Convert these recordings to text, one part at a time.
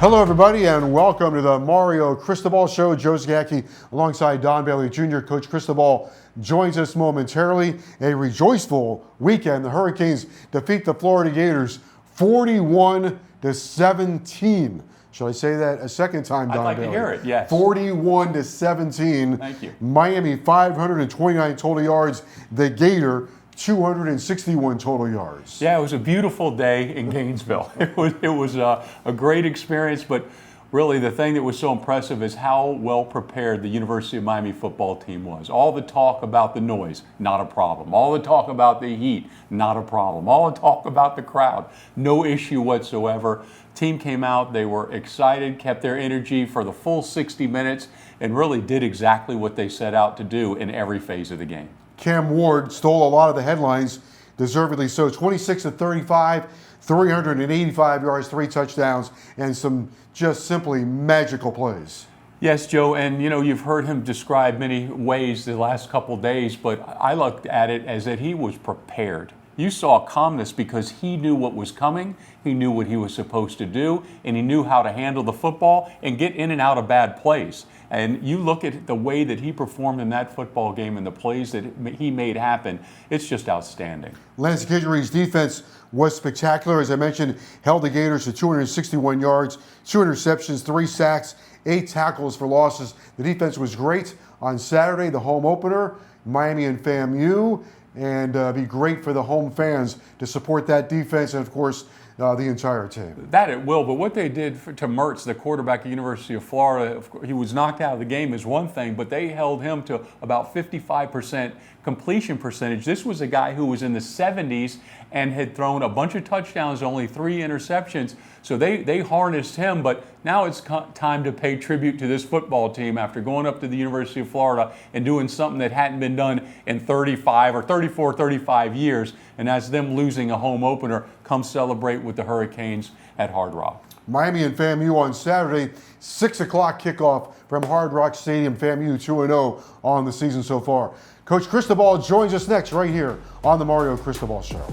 Hello, everybody, and welcome to the Mario Cristobal Show. Joe Zagacki alongside Don Bailey Jr. Coach Cristobal joins us momentarily. A rejoiceful weekend. The Hurricanes defeat the Florida Gators 41-17. Shall I say that a second time, Don I'd like Bailey? to hear it, yes. 41-17. Thank you. Miami 529 total yards. The Gator 261 total yards. Yeah, it was a beautiful day in Gainesville. It was a great experience, but really the thing that was so impressive is how well prepared the University of Miami football team was. All the talk about the noise, not a problem. All the talk about the heat, not a problem. All the talk about the crowd, no issue whatsoever. Team came out, they were excited, kept their energy for the full 60 minutes, and really did exactly what they set out to do in every phase of the game. Cam Ward stole a lot of the headlines, deservedly so. 26-35, 385 yards, 3 touchdowns, and some just simply magical plays. Yes, Joe, and you've heard him describe many ways the last couple days, but I looked at it as that he was prepared. You saw calmness because he knew what was coming, he knew what he was supposed to do, and he knew how to handle the football and get in and out of bad plays. And you look at the way that he performed in that football game and the plays that he made happen, it's just outstanding. Lance Guidry's defense was spectacular. As I mentioned, held the Gators to 261 yards, 2 interceptions, 3 sacks, 8 tackles for losses. The defense was great on Saturday, the home opener, Miami and FAMU, and be great for the home fans to support that defense and, of course, the entire team. That it will, but what they did to Mertz, the quarterback at the University of Florida, he was knocked out of the game is one thing, but they held him to about 55% completion percentage. This was a guy who was in the 70s and had thrown a bunch of touchdowns, only 3 interceptions. So they harnessed him, but now it's time to pay tribute to this football team after going up to the University of Florida and doing something that hadn't been done in 35 years. And that's them losing a home opener. Come celebrate with the Hurricanes at Hard Rock. Miami and FAMU on Saturday, 6 o'clock kickoff from Hard Rock Stadium. FAMU 2-0 on the season so far. Coach Cristobal joins us next right here on the Mario Cristobal Show.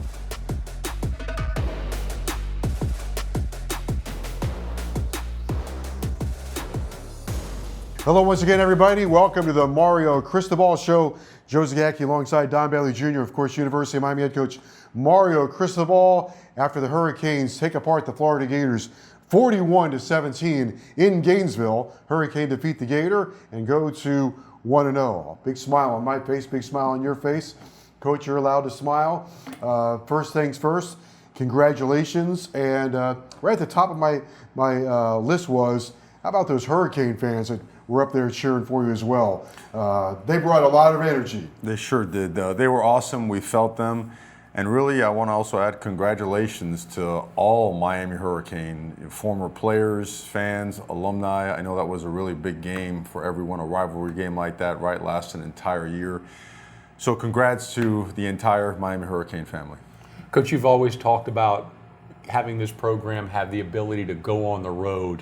Hello once again, everybody. Welcome to the Mario Cristobal Show. Joe Zagacki alongside Don Bailey Jr., of course, University of Miami head coach Mario Cristobal. After the Hurricanes take apart the Florida Gators 41-17 in Gainesville, Hurricane defeat the Gator and go to 1-0. Big smile on my face, big smile on your face. Coach, you're allowed to smile. First things first, congratulations. And right at the top of my list was, how about those Hurricane fans that were up there cheering for you as well? They brought a lot of energy. They sure did. They were awesome. We felt them. And really, I want to also add congratulations to all Miami Hurricane, former players, fans, alumni. I know that was a really big game for everyone. A rivalry game like that, right, lasts an entire year. So congrats to the entire Miami Hurricane family. Coach, you've always talked about having this program have the ability to go on the road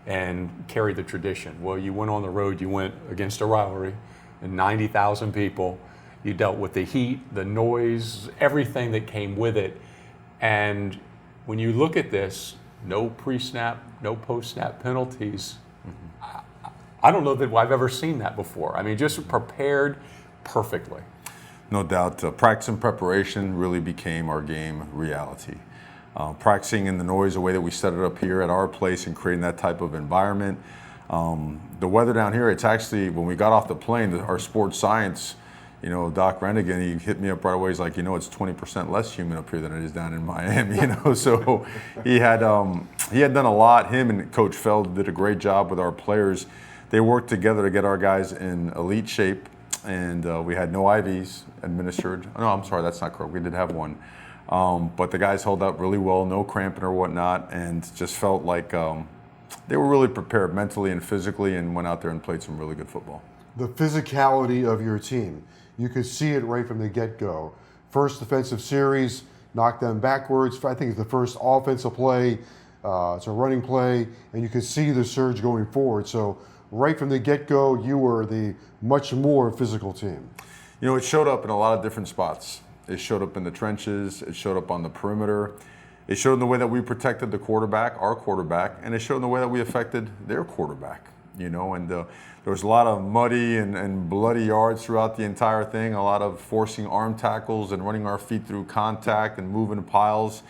and carry the tradition. Well, you went on the road, you went against a rivalry and 90,000 people. You dealt with the heat, the noise, everything that came with it. And when you look at this, no pre-snap, no post-snap penalties. I don't know that I've ever seen that before. I mean, just prepared perfectly. No doubt. Practice and preparation really became our game reality. Practicing in the noise, the way that we set it up here at our place and creating that type of environment. The weather down here, it's actually, when we got off the plane, our sports science, Doc Rennigan, he hit me up right away. He's like, it's 20% less humid up here than it is down in Miami, So he had done a lot. Him and Coach Feld did a great job with our players. They worked together to get our guys in elite shape, and we had no IVs administered. No, I'm sorry, that's not correct. We did have one. But the guys held up really well, no cramping or whatnot, and just felt like they were really prepared mentally and physically and went out there and played some really good football. The physicality of your team, you could see it right from the get-go. First defensive series, knocked them backwards. I think it's the first offensive play. It's a running play, and you could see the surge going forward. So right from the get-go, you were the much more physical team. It showed up in a lot of different spots. It showed up in the trenches. It showed up on the perimeter. It showed in the way that we protected the quarterback, our quarterback, and it showed in the way that we affected their quarterback. And there was a lot of muddy and bloody yards throughout the entire thing, a lot of forcing arm tackles and running our feet through contact and moving piles.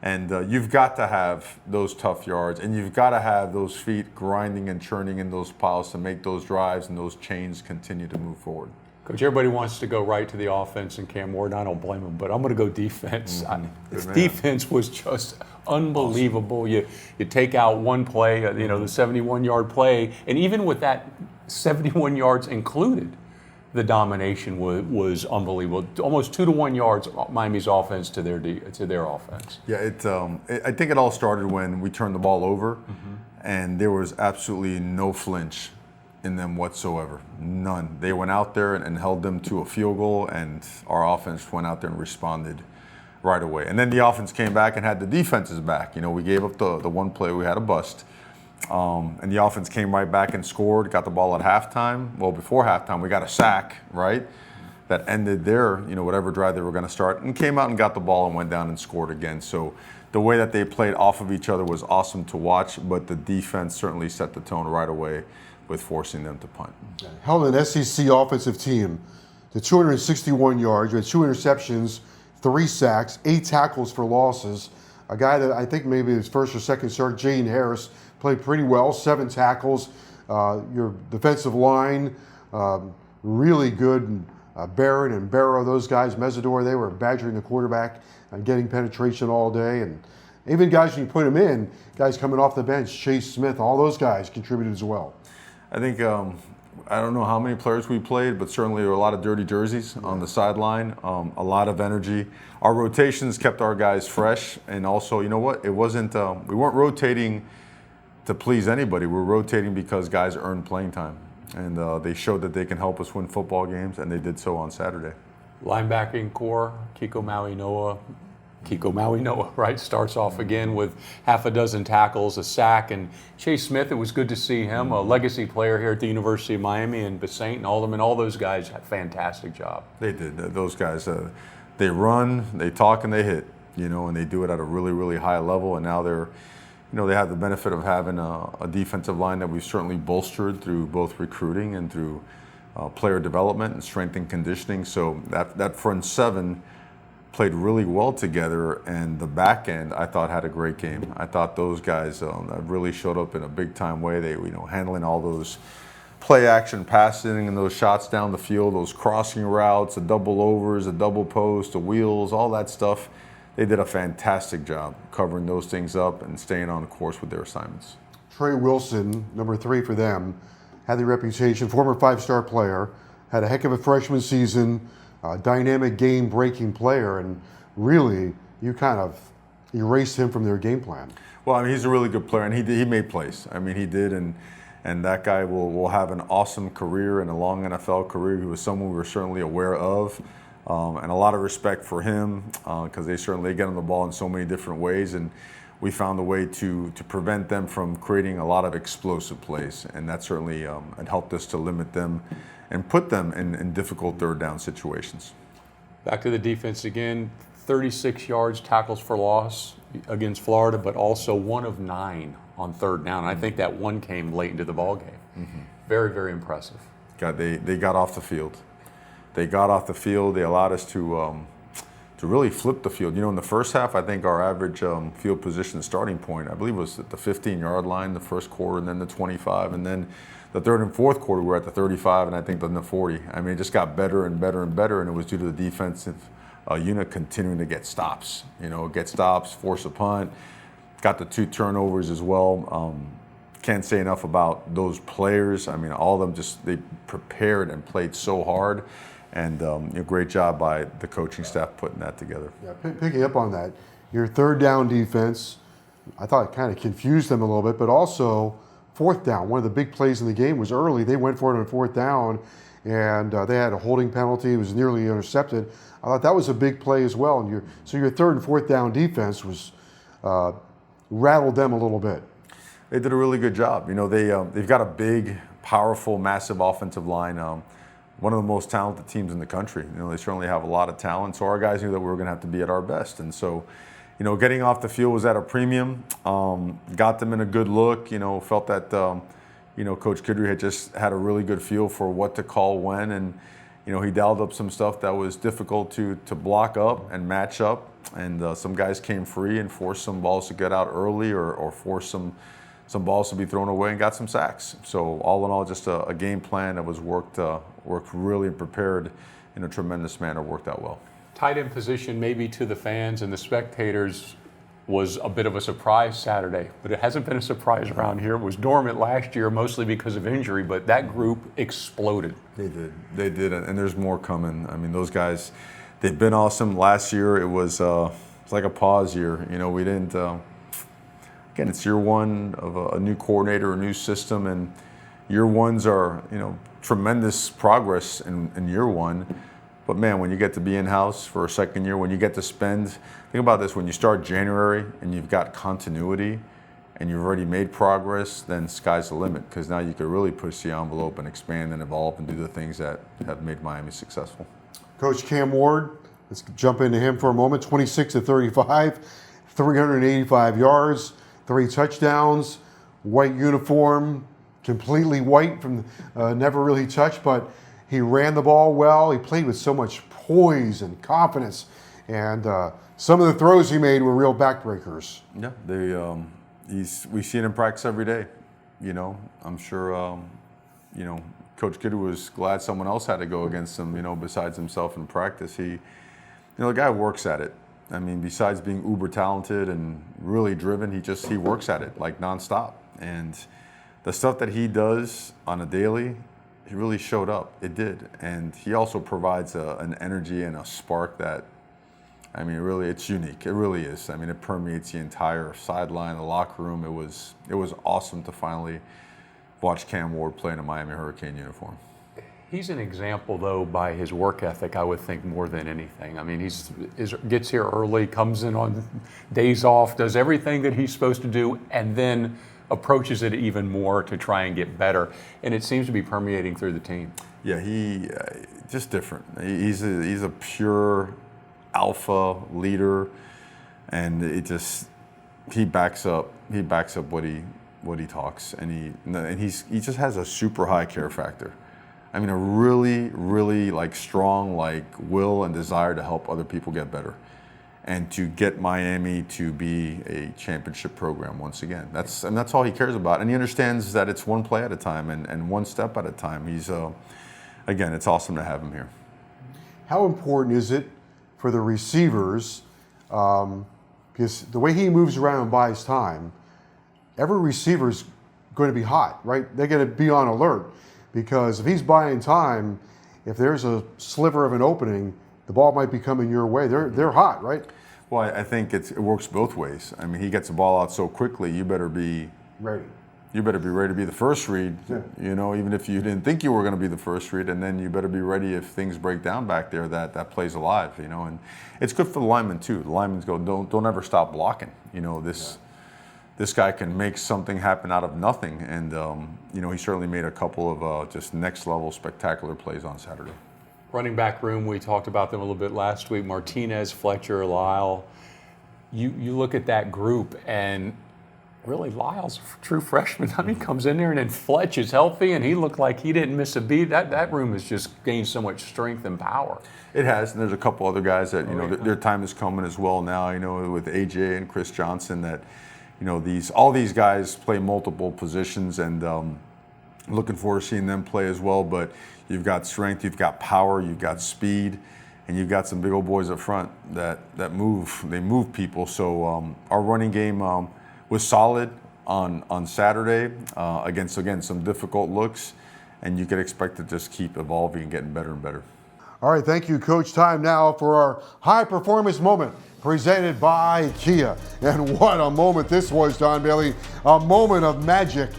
And you've got to have those tough yards, and you've got to have those feet grinding and churning in those piles to make those drives and those chains continue to move forward. Coach, everybody wants to go right to the offense and Cam Ward, and I don't blame them, but I'm going to go defense. This defense was just unbelievable. Awesome. You take out one play, the 71-yard play, and even with that 71 yards included, the domination was unbelievable. Almost 2-to-1 yards Miami's offense to their offense. Yeah, I think it all started when we turned the ball over, and there was absolutely no flinch in them whatsoever. None. They went out there and held them to a field goal, and our offense went out there and responded right away. And then the offense came back and had the defenses back. We gave up the one play, we had a bust. And the offense came right back and scored, got the ball at halftime. Well, before halftime, we got a sack, right? That ended their, whatever drive they were going to start, and came out and got the ball and went down and scored again. So the way that they played off of each other was awesome to watch, but the defense certainly set the tone right away with forcing them to punt. Held an SEC offensive team to 261 yards, with 2 interceptions, 3 sacks, 8 tackles for losses. A guy that I think maybe his first or second start, Jaden Harris, played pretty well, 7 tackles. Your defensive line, really good. Barron and Barrow, those guys, Mesidor, they were badgering the quarterback and getting penetration all day. And even guys, when you put them in, guys coming off the bench, Chase Smith, all those guys contributed as well. I think, I don't know how many players we played, but certainly there were a lot of dirty jerseys on the sideline, a lot of energy. Our rotations kept our guys fresh, and also, you know what, it wasn't, we weren't rotating to please anybody. We were rotating because guys earned playing time, and they showed that they can help us win football games, and they did so on Saturday. Linebacking core, Kiko Maui Noah, right, starts off again with half a dozen tackles, a sack, and Chase Smith, it was good to see him, a legacy player here at the University of Miami, and Basaint and Alderman, all those guys had a fantastic job. They did. Those guys, they run, they talk, and they hit, and they do it at a really, really high level, and now they're, they have the benefit of having a defensive line that we've certainly bolstered through both recruiting and through player development and strength and conditioning. So that front 7 played really well together, and the back end I thought had a great game. I thought those guys really showed up in a big time way. They handling all those play action passing and those shots down the field, those crossing routes, the double overs, the double post, the wheels, all that stuff. They did a fantastic job covering those things up and staying on course with their assignments. Trey Wilson, number 3 for them, had the reputation, former 5-star player, had a heck of a freshman season, dynamic game-breaking player, and really, you kind of erased him from their game plan. Well, he's a really good player, and he made plays. He did, and that guy will have an awesome career and a long NFL career. He was someone we were certainly aware of, and a lot of respect for him, because they get him the ball in so many different ways, and we found a way to prevent them from creating a lot of explosive plays, and that certainly it helped us to limit them and put them in difficult third down situations. Back to the defense again, 36 yards, tackles for loss against Florida, but also 1 of 9 on third down. I think that one came late into the ball game. Very, very impressive. They got off the field. They got off the field. They allowed us to really flip the field. In the first half, I think our average field position starting point, I believe, was at the 15-yard line the first quarter, and then the 25, and then the third and fourth quarter we were at the 35, and I think then the 40. It just got better and better and better, and it was due to the defensive unit continuing to get stops. Get stops, force a punt, got the 2 turnovers as well. Can't say enough about those players. All of them they prepared and played so hard. And a great job by the coaching staff putting that together. Yeah, picking up on that, your third down defense, I thought it kind of confused them a little bit, but also fourth down. One of the big plays in the game was early. They went for it on fourth down, and they had a holding penalty. It was nearly intercepted. I thought that was a big play as well. And your third and fourth down defense was rattled them a little bit. They did a really good job. They've got a big, powerful, massive offensive line. One of the most talented teams in the country. They certainly have a lot of talent. So our guys knew that we were going to have to be at our best. And so, getting off the field was at a premium. Got them in a good look. Felt that Coach Kidry had just had a really good feel for what to call when, and he dialed up some stuff that was difficult to block up and match up. And some guys came free and forced some balls to get out early, or forced some balls to be thrown away, and got some sacks. So all in all, just a game plan that was worked really and prepared in a tremendous manner, worked out well. Tight end position, maybe to the fans and the spectators, was a bit of a surprise Saturday, but it hasn't been a surprise around here. It was dormant last year, mostly because of injury, but that group exploded. They did, and there's more coming. I mean, those guys, they've been awesome. Last year, it was like a pause year. We didn't. Again, it's year one of a new coordinator, a new system, and year ones are tremendous progress in year one. But man, when you get to be in-house for a second year, when you get to spend, think about this, when you start January and you've got continuity and you've already made progress, then sky's the limit, because now you could really push the envelope and expand and evolve and do the things that have made Miami successful. Coach Cam Ward, let's jump into him for a moment. 26 of 35, 385 yards, 3 touchdowns, white uniform, completely white from never really touched, but he ran the ball well. He played with so much poise and confidence, and some of the throws he made were real backbreakers. Yeah, we see it in practice every day. I'm sure Coach Kidder was glad someone else had to go against him. Besides himself in practice, the guy works at it. I mean, besides being uber talented and really driven, he works at it like nonstop. And the stuff that he does on a daily, he really showed up. It did. And he also provides an energy and a spark that, I mean, really, it's unique. It really is. I mean, it permeates the entire sideline, the locker room. It was awesome to finally watch Cam Ward play in a Miami Hurricane uniform. He's an example, though, by his work ethic, I would think, more than anything. I mean, he gets here early, comes in on days off, does everything that he's supposed to do, and then approaches it even more to try and get better, and it seems to be permeating through the team. Yeah, he just different. He's a pure alpha leader, and he backs up what he talks, and he just has a super high care factor. I mean, a really, really strong will and desire to help other people get better, and to get Miami to be a championship program once again. That's all he cares about. And he understands that it's one play at a time and one step at a time. He's, again, it's awesome to have him here. How important is it for the receivers, because the way he moves around and buys time, every receiver's going to be hot, right? They're going to be on alert, because if he's buying time, if there's a sliver of an opening, the ball might be coming your way. They're hot, right? Well, I think it works both ways. I mean, he gets the ball out so quickly, you better be ready. You better be ready to be the first read, Yeah. Even if you didn't think you were going to be the first read, and then you better be ready if things break down back there, that play's alive, and it's good for the linemen too. The linemen go, don't ever stop blocking. This guy can make something happen out of nothing, and he certainly made a couple of just next level spectacular plays on Saturday. Running back room, we talked about them a little bit last week. Martinez, Fletcher, Lyle. You look at that group, and really Lyle's a true freshman. I mean, he comes in there, and then Fletch is healthy, and he looked like he didn't miss a beat. That room has just gained so much strength and power. It has, and there's a couple other guys that their time is coming as well now. With AJ and Chris Johnson, that all these guys play multiple positions, and looking forward to seeing them play as well. But you've got strength, you've got power, you've got speed, and you've got some big old boys up front that move. They move people. So our running game was solid on Saturday against, again, some difficult looks, and you could expect to just keep evolving and getting better and better. All right, thank you, Coach. Time now for our high performance moment presented by Kia. And what a moment this was, Don Bailey. A moment of magic.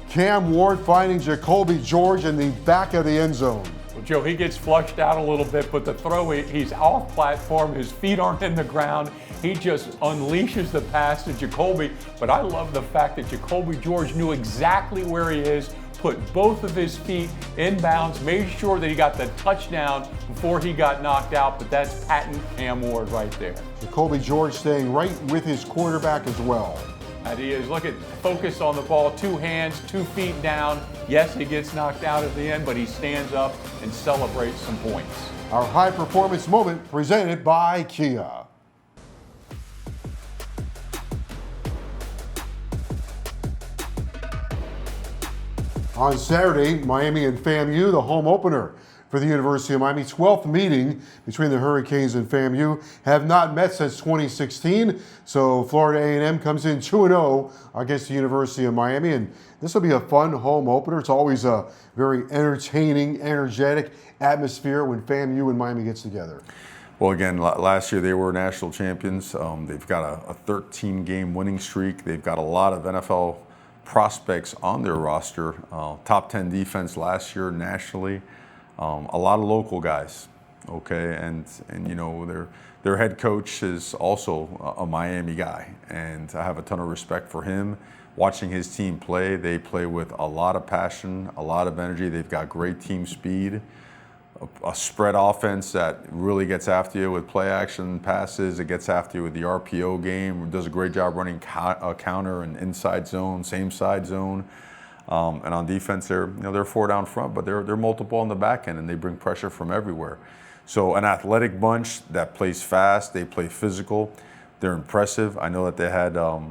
Cam Ward finding Jacoby George in the back of the end zone. Well, Joe, he gets flushed out a little bit, but the throw, he's off platform. His feet aren't in the ground. He just unleashes the pass to Jacoby. But I love the fact that Jacoby George knew exactly where he is, put both of his feet in bounds, made sure that he got the touchdown before he got knocked out, but that's patent Cam Ward right there. Jacoby George staying right with his quarterback as well. And he is, look at, focus on the ball, 2 hands, 2 feet down. Yes, he gets knocked out at the end, but he stands up and celebrates some points. Our high performance moment presented by Kia. On Saturday, Miami and FAMU, the home opener for the University of Miami. 12th meeting between the Hurricanes and FAMU. Have not met since 2016. So Florida A&M comes in 2-0 against the University of Miami. And this will be a fun home opener. It's always a very entertaining, energetic atmosphere when FAMU and Miami gets together. Well, again, last year they were national champions. They've got a 13-game winning streak. They've got a lot of NFL prospects on their roster. Top 10 defense last year nationally. A lot of local guys, okay, and you know their head coach is also a Miami guy, and I have a ton of respect for him. Watching his team play, they play with a lot of passion, a lot of energy. They've got great team speed, a spread offense that really gets after you with play action passes. It gets after you with the RPO game. Does a great job running counter and inside zone, same side zone. And on defense, they're 4 down front, but they're multiple on the back end, and they bring pressure from everywhere. So an athletic bunch that plays fast, they play physical, they're impressive. I know that they had a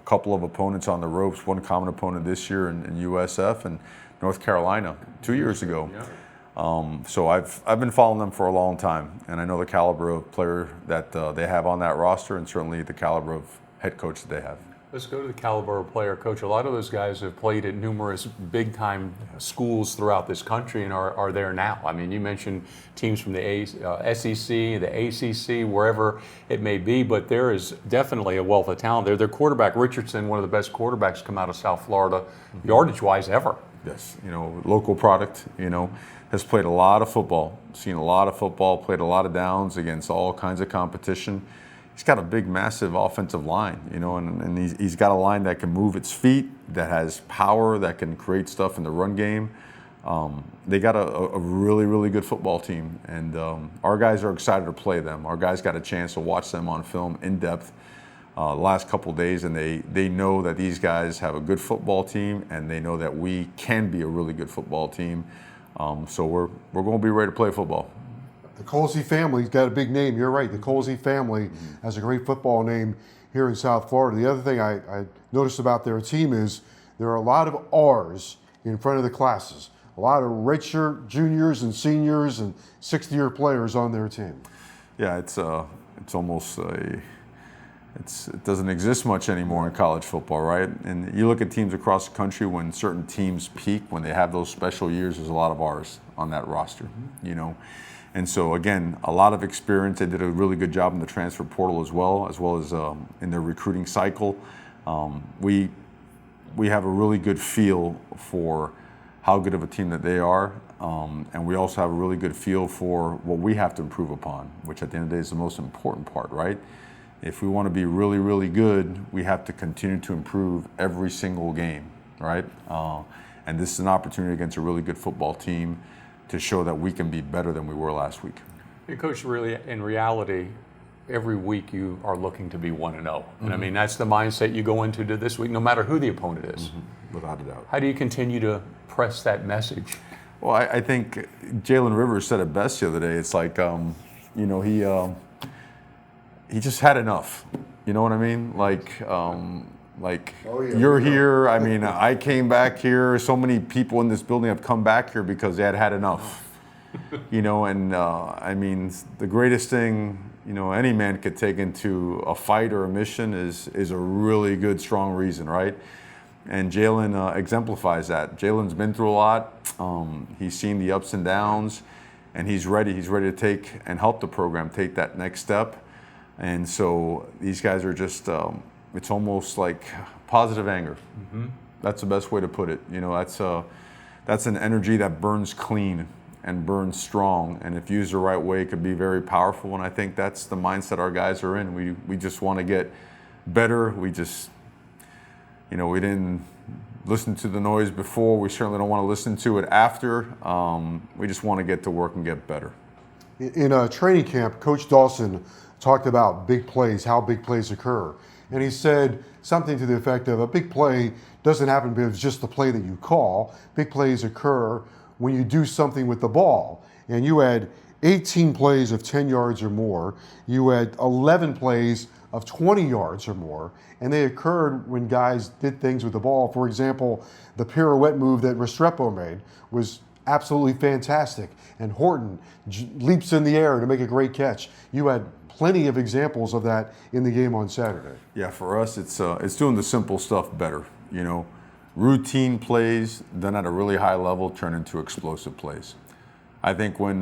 couple of opponents on the ropes. One common opponent this year in USF and North Carolina 2 years ago. Yeah. So I've been following them for a long time, and I know the caliber of player that they have on that roster, and certainly the caliber of head coach that they have. Let's go to the caliber of player, Coach. A lot of those guys have played at numerous big-time schools throughout this country and are there now. I mean, you mentioned teams from the SEC, the ACC, wherever it may be, but there is definitely a wealth of talent there. Their quarterback, Richardson, one of the best quarterbacks come out of South Florida, yardage-wise ever. Yes, local product, has played a lot of football, seen a lot of football, played a lot of downs against all kinds of competition. He's got a big, massive offensive line, and he's got a line that can move its feet, that has power, that can create stuff in the run game. They got a really, really good football team, and our guys are excited to play them. Our guys got a chance to watch them on film in depth the last couple of days, and they know that these guys have a good football team, and they know that we can be a really good football team. So we're going to be ready to play football. The Colsey family's got a big name. You're right. The Colsey family has a great football name here in South Florida. The other thing I noticed about their team is there are a lot of R's in front of the classes. A lot of redshirt juniors and seniors and 60-year players on their team. Yeah, it's almost it doesn't exist much anymore in college football, right? And you look at teams across the country, when certain teams peak, when they have those special years, there's a lot of R's on that roster, And so again, a lot of experience. They did a really good job in the transfer portal as well as in their recruiting cycle. We have a really good feel for how good of a team that they are, and we also have a really good feel for what we have to improve upon, which at the end of the day is the most important part, right? If we want to be really, really good, we have to continue to improve every single game, right? And this is an opportunity against a really good football team to show that we can be better than we were last week. Hey, Coach, really, in reality, every week you are looking to be 1-0. And I mean, that's the mindset you go into this week, no matter who the opponent is. Without a doubt. How do you continue to press that message? Well, I think Jalen Rivers said it best the other day. It's like, he just had enough. You know what I mean? You're here. I mean, I came back here. So many people in this building have come back here because they had enough. I mean, the greatest thing, any man could take into a fight or a mission is a really good, strong reason, right? And Jalen exemplifies that. Jalen's been through a lot. He's seen the ups and downs, and he's ready. He's ready to take and help the program take that next step. And so these guys are just, it's almost like positive anger. That's the best way to put it. That's an energy that burns clean and burns strong, and if used the right way, it could be very powerful. And I think that's the mindset our guys are in. We just want to get better. We just, we didn't listened to the noise before. We certainly don't want to listen to it after. We just want to get to work and get better. In a training camp, Coach Dawson talked about big plays, how big plays occur. And he said something to the effect of a big play doesn't happen because it's just the play that you call. Big plays occur when you do something with the ball. And you had 18 plays of 10 yards or more. You had 11 plays of 20 yards or more. And they occurred when guys did things with the ball. For example, the pirouette move that Restrepo made was absolutely fantastic. And Horton leaps in the air to make a great catch. You had plenty of examples of that in the game on Saturday. Yeah, for us, it's doing the simple stuff better. You know, routine plays done at a really high level turn into explosive plays. I think when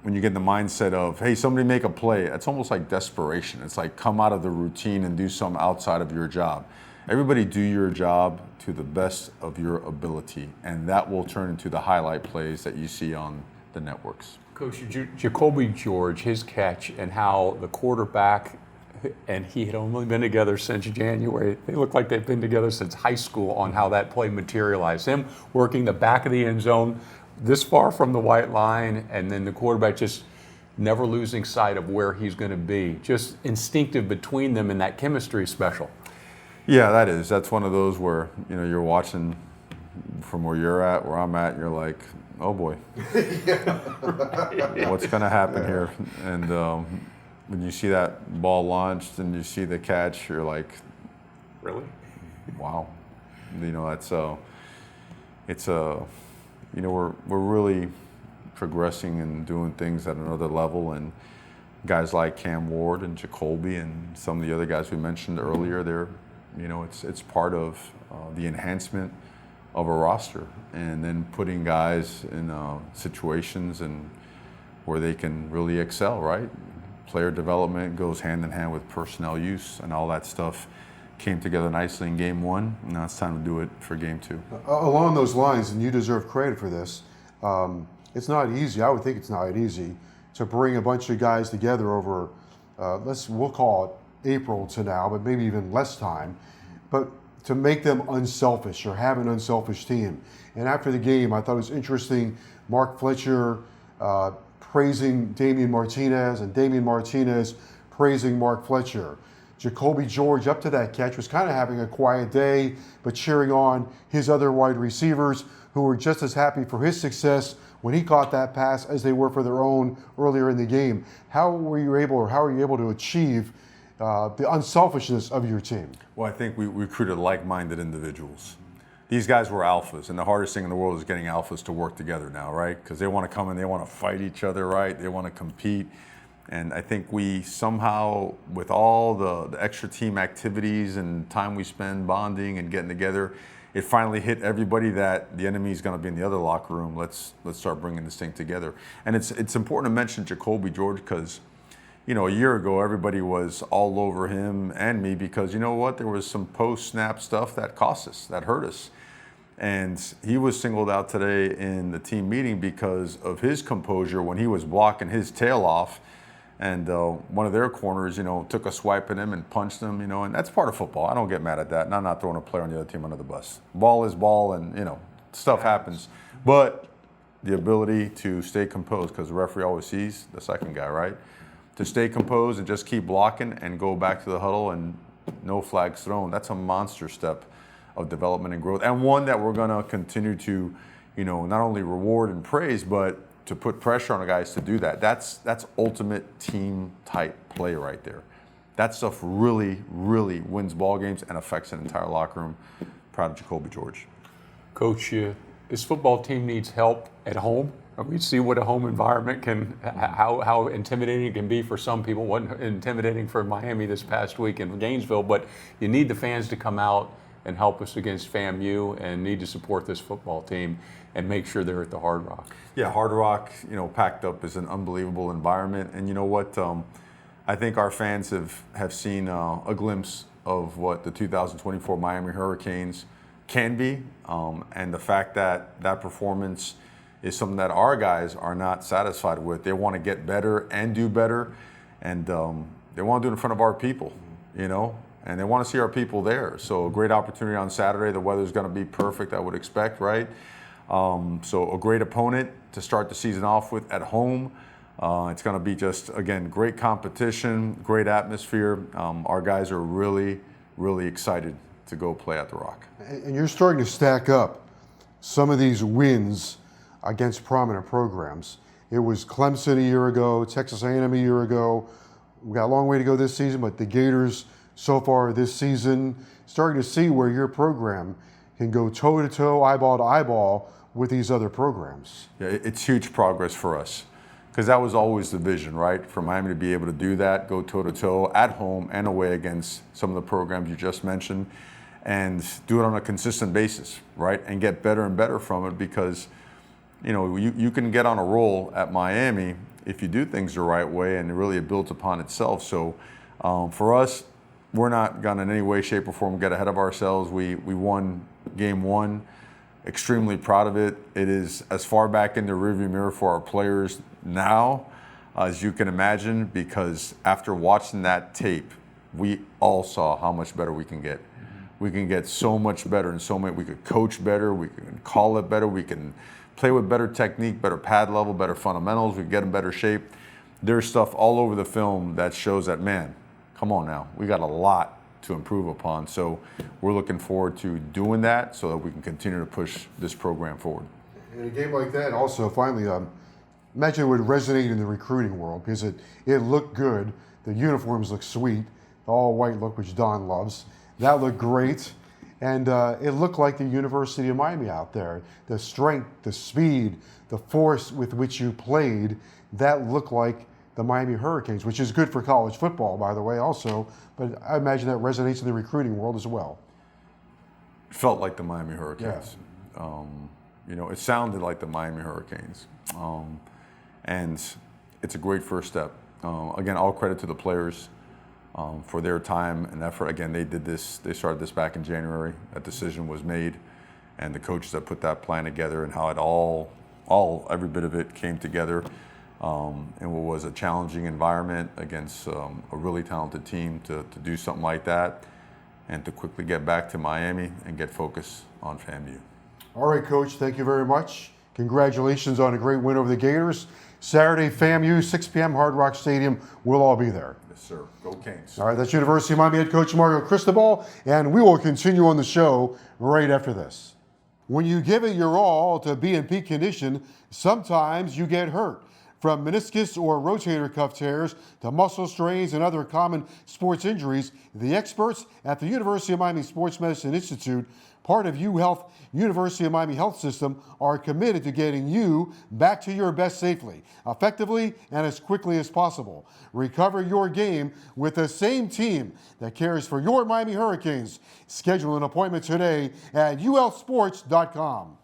you get in the mindset of, hey, somebody make a play, it's almost like desperation. It's like come out of the routine and do something outside of your job. Everybody do your job to the best of your ability, and that will turn into the highlight plays that you see on the networks. Coach, Jacoby George, his catch and how the quarterback and he had only been together since January. They look like they've been together since high school on how that play materialized. Him working the back of the end zone this far from the white line, and then the quarterback just never losing sight of where he's going to be. Just instinctive between them, and that chemistry is special. Yeah, that's one of those where, you know, you're watching from where you're at, where I'm at, and you're like, oh boy, what's going to happen here? And when you see that ball launched and you see the catch, you're like, really? Wow. You know, you know, we're really progressing and doing things at another level, and guys like Cam Ward and Jacoby and some of the other guys we mentioned earlier, they're, you know, it's part of the enhancement of a roster, and then putting guys in situations and where they can really excel, right? Player development goes hand in hand with personnel use, and all that stuff came together nicely in game one. Now it's time to do it for game two. Along those lines, and you deserve credit for this, it's not easy. I would think it's not easy to bring a bunch of guys together over, we'll call it April to now, but maybe even less time, but to make them unselfish or have an unselfish team. And after the game, I thought it was interesting, Mark Fletcher praising Damian Martinez and Damian Martinez praising Mark Fletcher. Jacoby George, up to that catch, was kind of having a quiet day, but cheering on his other wide receivers who were just as happy for his success when he caught that pass as they were for their own earlier in the game. How are you able to achieve the unselfishness of your team? Well, I think we recruited like-minded individuals. These guys were alphas, and the hardest thing in the world is getting alphas to work together now, right? Because they want to come in, they want to fight each other, right? They want to compete. And I think we somehow, with all the extra team activities and time we spend bonding and getting together, it finally hit everybody that the enemy is going to be in the other locker room. Let's start bringing this thing together. And it's important to mention Jacoby George because, you know, a year ago everybody was all over him and me because, you know what, there was some post-snap stuff that cost us, that hurt us. And he was singled out today in the team meeting because of his composure when he was blocking his tail off. And one of their corners, you know, took a swipe at him and punched him, you know, and that's part of football. I don't get mad at that, and I'm not throwing a player on the other team under the bus. Ball is ball, and, you know, stuff happens. But the ability to stay composed, because the referee always sees the second guy, right? To stay composed and just keep blocking and go back to the huddle and no flags thrown, that's a monster step of development and growth, and one that we're going to continue to, you know, not only reward and praise, but to put pressure on the guys to do that. That's ultimate team type play right there. That stuff really, really wins ball games and affects an entire locker room. Proud of Jacoby George. Coach, this football team needs help at home. We see what a home environment can, how intimidating it can be for some people. Wasn't intimidating for Miami this past week in Gainesville, but you need the fans to come out and help us against FAMU, and need to support this football team and make sure they're at the Hard Rock. Yeah, Hard Rock, you know, packed up is an unbelievable environment. And you know what? I think our fans have seen a glimpse of what the 2024 Miami Hurricanes can be. And the fact that that performance is something that our guys are not satisfied with. They want to get better and do better. And they want to do it in front of our people, you know. and they want to see our people there. So a great opportunity on Saturday. The weather's going to be perfect, I would expect, right? So a great opponent to start the season off with at home. It's going to be just, again, great competition, great atmosphere. Our guys are really, really excited to go play at the Rock. And you're starting to stack up some of these wins against prominent programs. It was Clemson a year ago, Texas A&M a year ago. We got a long way to go this season, but the Gators so far this season, starting to see where your program can go toe-to-toe, eyeball to eyeball with these other programs. Yeah, it's huge progress for us, because that was always the vision, right? For Miami to be able to do that, go toe-to-toe at home and away against some of the programs you just mentioned, and do it on a consistent basis, right? And get better and better from it, because you can get on a roll at Miami if you do things the right way, and really it builds upon itself. So for us, we're not going to in any way, shape, or form get ahead of ourselves. We won game one, extremely proud of it. It is as far back in the rearview mirror for our players now as you can imagine, because after watching that tape, we all saw how much better we can get. We can get so much better, and we could coach better, we can call it better, we can play with better technique, better pad level, better fundamentals, we can get in better shape. There's stuff all over the film that shows that, man, come on now, we got a lot to improve upon. So we're looking forward to doing that so that we can continue to push this program forward. In a game like that, also, finally, imagine it would resonate in the recruiting world, because it looked good. The uniforms look sweet. The all-white look, which Don loves. That looked great. And it looked like the University of Miami out there. The strength, the speed, the force with which you played, that looked like the Miami Hurricanes, which is good for college football, by the way, also. But I imagine that resonates in the recruiting world as well. It felt like the Miami Hurricanes. Yeah. It sounded like the Miami Hurricanes. And it's a great first step. Again, all credit to the players for their time and effort. Again, they started this back in January. That decision was made, and the coaches that put that plan together, and how it every bit of it came together. And what was a challenging environment against a really talented team to do something like that, and to quickly get back to Miami and get focused on FAMU. All right, Coach, thank you very much. Congratulations on a great win over the Gators. Saturday, FAMU, 6 p.m., Hard Rock Stadium. We'll all be there. Yes, sir. Go Canes. All right, that's University of Miami head coach Mario Cristobal, and we will continue on the show right after this. When you give it your all to be in peak condition, sometimes you get hurt. From meniscus or rotator cuff tears to muscle strains and other common sports injuries, the experts at the University of Miami Sports Medicine Institute, part of UHealth University of Miami Health System, are committed to getting you back to your best safely, effectively, and as quickly as possible. Recover your game with the same team that cares for your Miami Hurricanes. Schedule an appointment today at uhealthsports.com.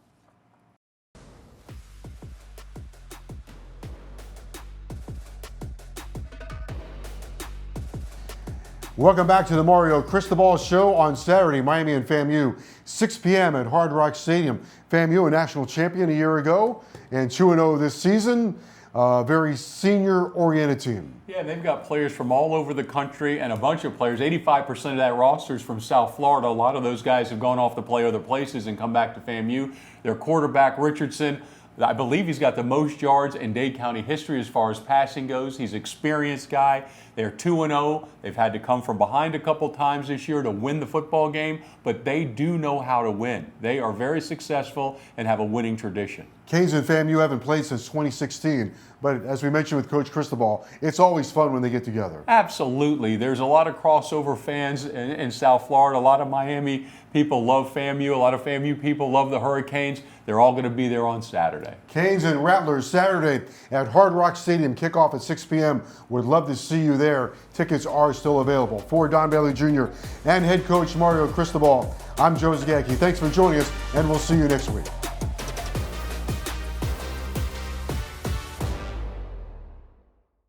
Welcome back to the Mario Cristobal Show on Saturday, Miami and FAMU, 6 p.m. at Hard Rock Stadium. FAMU, a national champion a year ago, and 2-0 this season. Very senior-oriented team. Yeah, they've got players from all over the country, and a bunch of players. 85% of that roster is from South Florida. A lot of those guys have gone off to play other places and come back to FAMU. Their quarterback, Richardson, I believe he's got the most yards in Dade County history as far as passing goes. He's an experienced guy. They're 2-0. They've had to come from behind a couple times this year to win the football game, but they do know how to win. They are very successful and have a winning tradition. Canes and FAMU haven't played since 2016, but as we mentioned with Coach Cristobal, it's always fun when they get together. Absolutely. There's a lot of crossover fans in South Florida. A lot of Miami people love FAMU. A lot of FAMU people love the Hurricanes. They're all going to be there on Saturday. Canes and Rattlers Saturday at Hard Rock Stadium. Kickoff at 6 p.m. Would love to see you there. Tickets are still available. For Don Bailey Jr. and head coach Mario Cristobal, I'm Joe Zagacki. Thanks for joining us, and we'll see you next week.